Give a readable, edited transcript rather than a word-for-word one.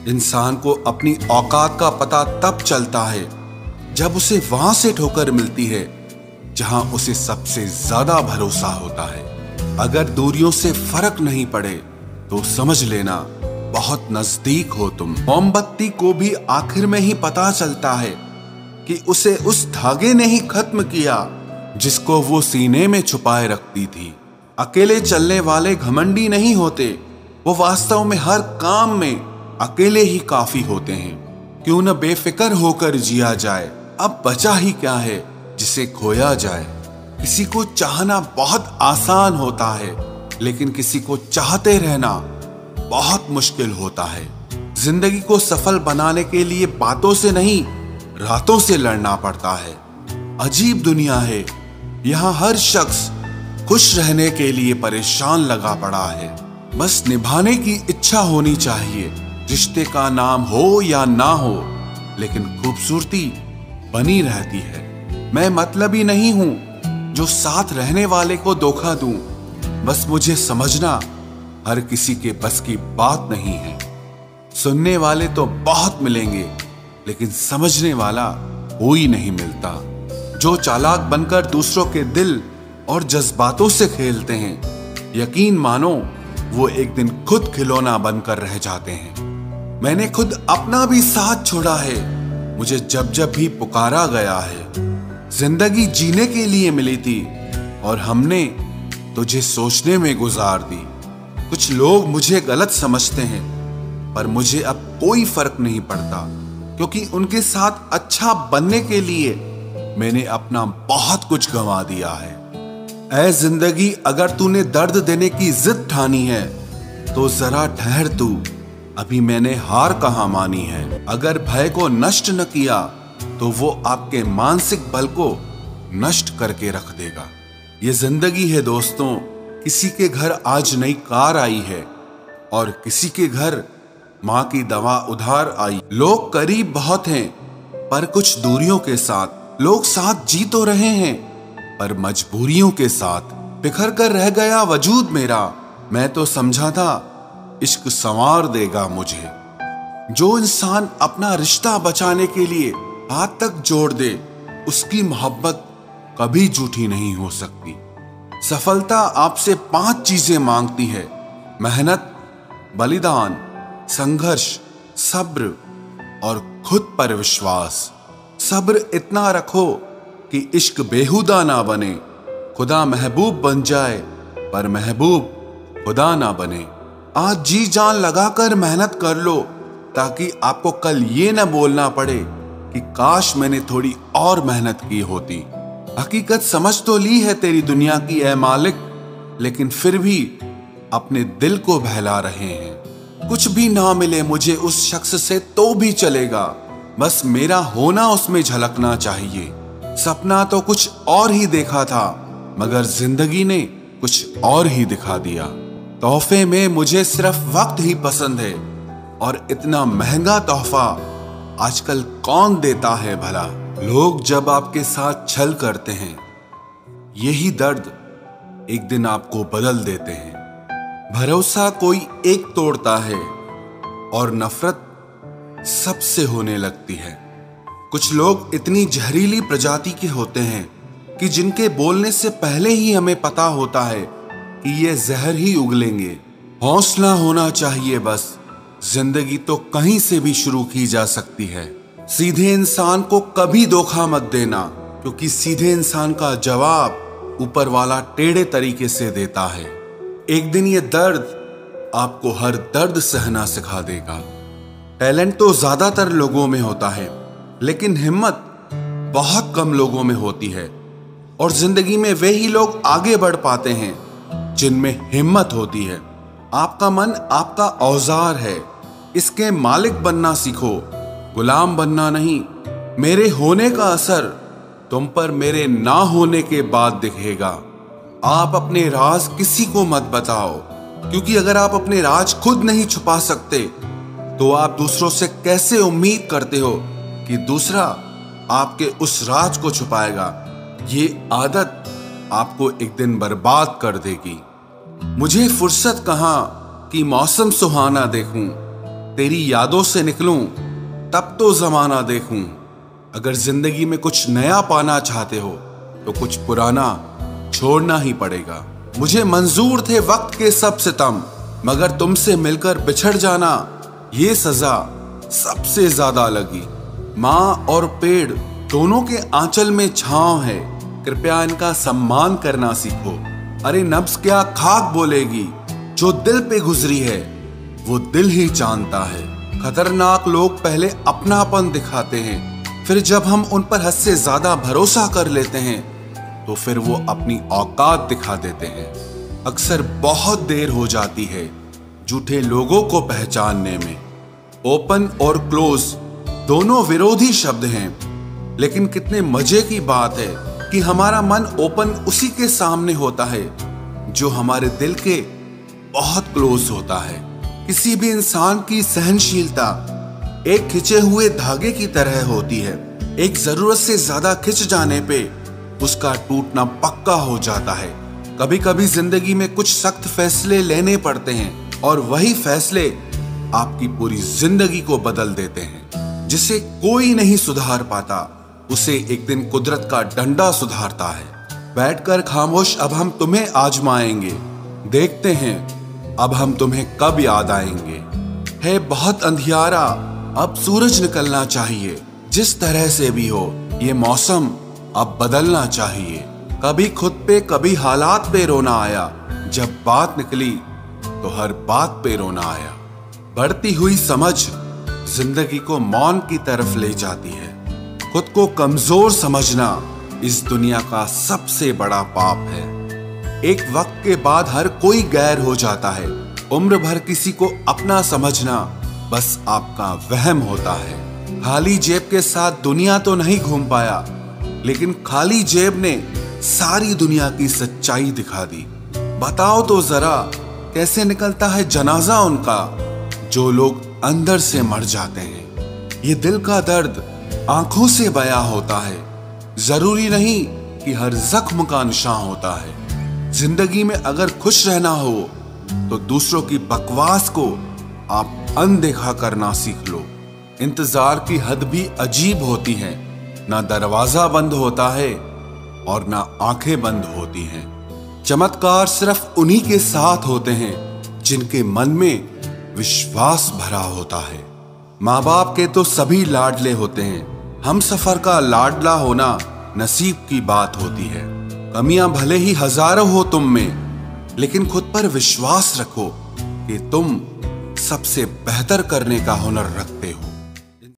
इंसान को अपनी औकात का पता तब चलता है जब उसे वहां से ठोकर मिलती है जहां उसे सबसे ज्यादा भरोसा होता है। अगर दूरियों से फर्क नहीं पड़े तो समझ लेना बहुत नजदीक हो तुम। मोमबत्ती को भी आखिर में ही पता चलता है कि उसे उस धागे ने ही खत्म किया जिसको वो सीने में छुपाए रखती थी। अकेले चलने वाले घमंडी नहीं होते, वो वास्तव में हर काम में अकेले ही काफी होते हैं। क्यों न बेफिक्र होकर जिया जाए, अब बचा ही क्या है जिसे खोया जाए। किसी को चाहना बहुत आसान होता है, लेकिन किसी को चाहते रहना बहुत मुश्किल होता है। जिंदगी को सफल बनाने के लिए बातों से नहीं, रातों से लड़ना पड़ता है। अजीब दुनिया है, यहाँ हर शख्स खुश रहने के लिए परेशान लगा पड़ा है। बस निभाने की इच्छा होनी चाहिए। रिश्ते का नाम हो या ना हो, लेकिन खूबसूरती बनी रहती है। मैं मतलबी नहीं हूं जो साथ रहने वाले को धोखा दूं। बस मुझे समझना हर किसी के बस की बात नहीं है। सुनने वाले तो बहुत मिलेंगे, लेकिन समझने वाला कोई नहीं मिलता। जो चालाक बनकर दूसरों के दिल और जज्बातों से खेलते हैं, यकीन मानो वो एक दिन खुद खिलौना बनकर रह जाते हैं। मैंने खुद अपना भी साथ छोड़ा है, मुझे जब जब भी पुकारा गया है। जिंदगी जीने के लिए मिली थी और हमने तुझे सोचने में गुजार दी। कुछ लोग मुझे गलत समझते हैं, पर मुझे अब कोई फर्क नहीं पड़ता, क्योंकि उनके साथ अच्छा बनने के लिए मैंने अपना बहुत कुछ गंवा दिया है। ऐ जिंदगी, अगर तूने दर्द देने की जिद ठानी है तो जरा ठहर तू, अभी मैंने हार कहां मानी है। अगर भय को नष्ट न किया तो वो आपके मानसिक बल को नष्ट करके रख देगा। ये जिंदगी है दोस्तों, किसी के घर आज नई कार आई है और किसी के घर माँ की दवा उधार आई। लोग करीब बहुत हैं, पर कुछ दूरियों के साथ। लोग साथ जी तो रहे हैं, पर मजबूरियों के साथ। बिखर कर रह गया वजूद मेरा, मैं तो समझा था इश्क संवार देगा मुझे। जो इंसान अपना रिश्ता बचाने के लिए हाथ तक जोड़ दे, उसकी मोहब्बत कभी झूठी नहीं हो सकती। सफलता आपसे 5 चीजें मांगती है: मेहनत, बलिदान, संघर्ष, सब्र और खुद पर विश्वास। सब्र इतना रखो कि इश्क बेहुदा ना बने। खुदा महबूब बन जाए, पर महबूब खुदा ना बने। आज जी जान लगाकर मेहनत कर लो, ताकि आपको कल ये न बोलना पड़े कि काश मैंने थोड़ी और मेहनत की होती। हकीकत समझ तो ली है तेरी दुनिया की ऐ मालिक, लेकिन फिर भी अपने दिल को बहला रहे हैं। कुछ भी ना मिले मुझे उस शख्स से तो भी चलेगा, बस मेरा होना उसमें झलकना चाहिए। सपना तो कुछ और ही देखा था, मगर जिंदगी ने कुछ और ही दिखा दिया। तोहफे में मुझे सिर्फ वक्त ही पसंद है, और इतना महंगा तोहफा आजकल कौन देता है भला। लोग जब आपके साथ छल करते हैं, यही दर्द एक दिन आपको बदल देते हैं। भरोसा कोई एक तोड़ता है और नफरत सबसे होने लगती है। कुछ लोग इतनी जहरीली प्रजाति के होते हैं कि जिनके बोलने से पहले ही हमें पता होता है कि ये जहर ही उगलेंगे। हौसला होना चाहिए बस, जिंदगी तो कहीं से भी शुरू की जा सकती है। सीधे इंसान को कभी धोखा मत देना, क्योंकि सीधे इंसान का जवाब ऊपर वाला टेढ़े तरीके से देता है। एक दिन ये दर्द आपको हर दर्द सहना सिखा देगा। टैलेंट तो ज्यादातर लोगों में होता है, लेकिन हिम्मत बहुत कम लोगों में होती है। और जिंदगी में वे ही लोग आगे बढ़ पाते हैं जिनमें हिम्मत होती है। आपका मन आपका औजार है, इसके मालिक बनना सीखो, गुलाम बनना नहीं। मेरे होने का असर तुम पर मेरे ना होने के बाद दिखेगा। आप अपने राज किसी को मत बताओ, क्योंकि अगर आप अपने राज खुद नहीं छुपा सकते तो आप दूसरों से कैसे उम्मीद करते हो कि दूसरा आपके उस राज को छुपाएगा। ये आदत आपको एक दिन बर्बाद कर देगी। मुझे फुर्सत कहाँ कि मौसम सुहाना देखूं, तेरी यादों से निकलूं तब तो जमाना देखूं। अगर जिंदगी में कुछ नया पाना चाहते हो तो कुछ पुराना छोड़ना ही पड़ेगा। मुझे मंजूर थे वक्त के सब सितम, मगर तुमसे मिलकर बिछड़ जाना ये सजा सबसे ज्यादा लगी। माँ और पेड़ दोनों के आंचल में छांव है, कृपया इनका सम्मान करना सीखो। अरे नब्ज क्या खाक बोलेगी, जो दिल पे गुजरी है वो दिल ही जानता है। खतरनाक लोग पहले अपनापन दिखाते हैं, फिर जब हम उन पर हद से ज्यादा भरोसा कर लेते हैं तो फिर वो अपनी औकात दिखा देते हैं। अक्सर बहुत देर हो जाती है झूठे लोगों को पहचानने में। ओपन और क्लोज दोनों विरोधी शब्द हैं, लेकिन कितने मजे की बात है कि हमारा मन ओपन उसी के सामने होता है जो हमारे दिल के बहुत क्लोज होता है। किसी भी इंसान की सहनशीलता एक खिंचे हुए धागे की तरह होती है। एक जरूरत से ज्यादा खिंच जाने पे उसका टूटना पक्का हो जाता है। कभी कभी जिंदगी में कुछ सख्त फैसले लेने पड़ते हैं और वही फैसले आपकी पूरी जिंदगी को बदल देते हैं। जिसे कोई नहीं सुधार पाता उसे एक दिन कुदरत का डंडा सुधारता है। बैठकर खामोश अब हम तुम्हें आजमाएंगे, देखते हैं अब हम तुम्हें कब याद आएंगे। है बहुत अंधियारा, अब सूरज निकलना चाहिए। जिस तरह से भी हो ये मौसम अब बदलना चाहिए। कभी खुद पे कभी हालात पे रोना आया, जब बात निकली तो हर बात पे रोना आया। बढ़ती हुई समझ जिंदगी को मौन की तरफ ले जाती है। खुद को कमजोर समझना इस दुनिया का सबसे बड़ा पाप है। एक वक्त के बाद हर कोई गैर हो जाता है। उम्र भर किसी को अपना समझना बस आपका वहम होता है। खाली जेब के साथ दुनिया तो नहीं घूम पाया, लेकिन खाली जेब ने सारी दुनिया की सच्चाई दिखा दी। बताओ तो जरा कैसे निकलता है जनाजा उनका जो लोग अंदर से मर जाते हैं। ये दिल का दर्द आंखों से बयां होता है। जरूरी नहीं कि हर जख्म का निशान होता है। जिंदगी में अगर खुश रहना हो तो दूसरों की बकवास को आप अनदेखा करना सीख लो। इंतजार की हद भी अजीब होती है, ना दरवाजा बंद होता है और ना आंखें बंद होती हैं। चमत्कार सिर्फ उन्हीं के साथ होते हैं जिनके मन में विश्वास भरा होता है। माँ बाप के तो सभी लाडले होते हैं, हम सफर का लाडला होना नसीब की बात होती है। कमियां भले ही हजारों हो तुम में, लेकिन खुद पर विश्वास रखो कि तुम सबसे बेहतर करने का हुनर रखते